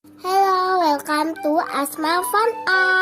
Hello, welcome to Asma Fun Hour.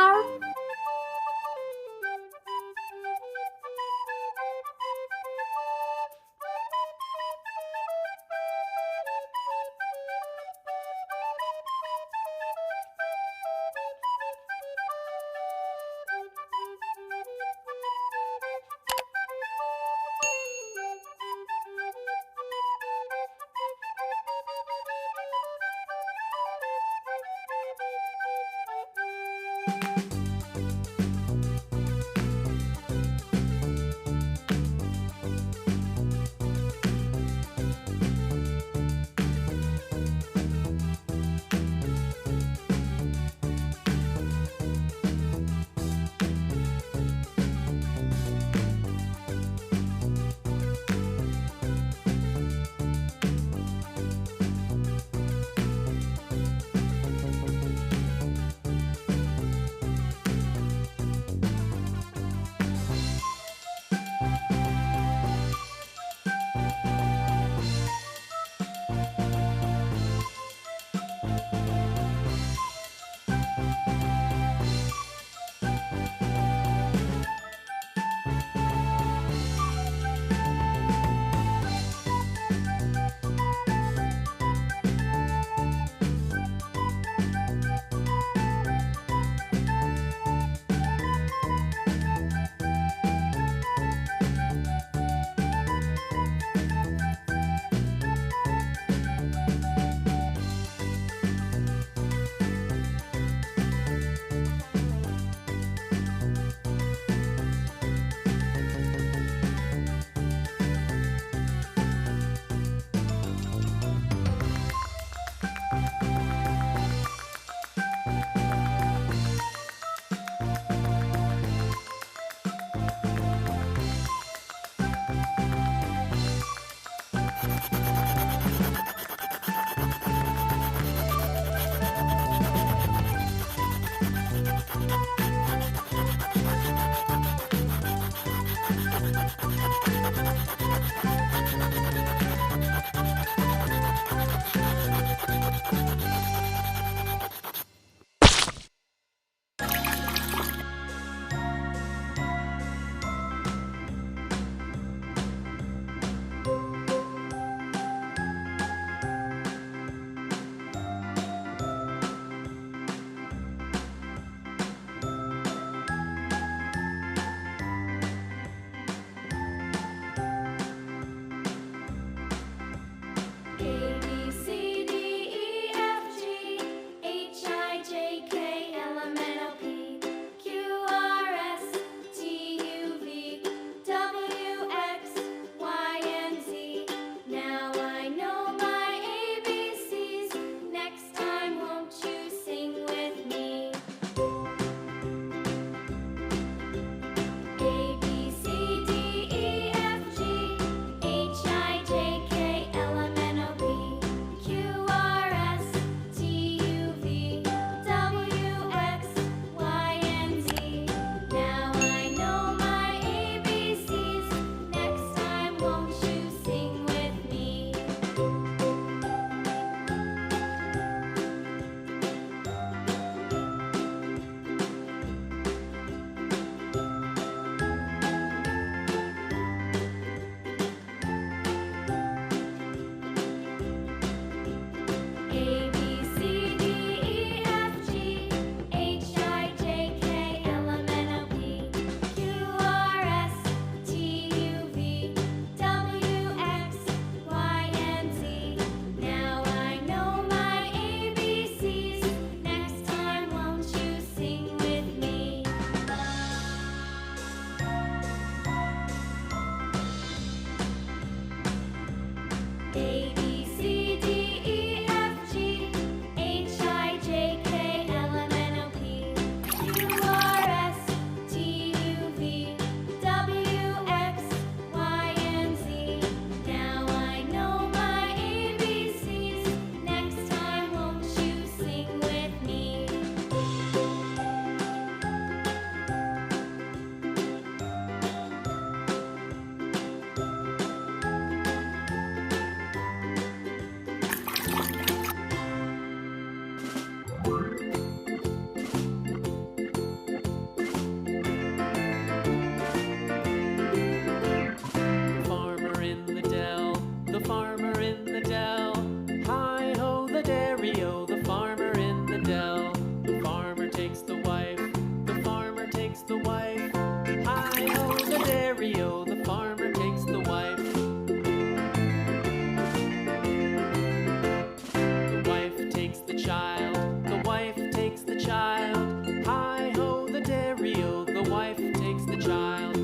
child, the wife takes the child. Hi-ho, the dairy-o, the wife takes the child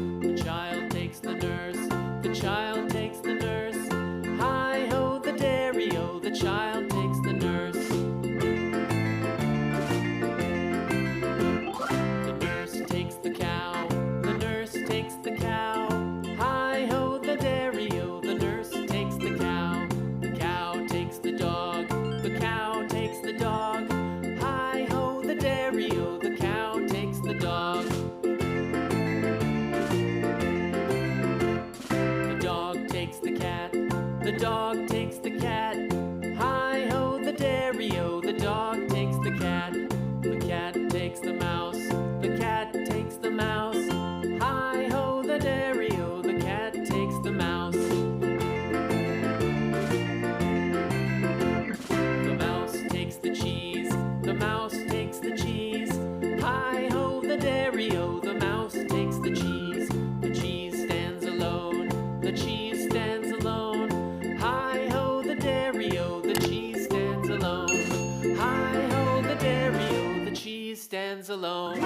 takes the nurse, the child takes the nurse. Hi-ho, the dairy-o, the child takes the nurse. The nurse takes the cow, the nurse takes the cow. Hi-ho, the dairy-o, the nurse takes the cow. The cow takes the dog, the cow takes the dog. Hi-ho, the dairy-o, the cow takes the dog. The dog takes the cat, the dog takes the cat. Hi-ho, the dairy-o, the dog takes the cat. The cat takes the mouse, the cat takes the mouse. Hi-ho, the dairy-o, the cat takes the mouse. The mouse takes the cheese, the mouse takes the cheese. Hi-ho, the dairy-o, the mouse takes the cheese. The cheese stands alone, the cheese stands alone. Hi-ho, the dairy-o, the cheese stands alone. Hi-ho, the dairy-o, the cheese stands alone.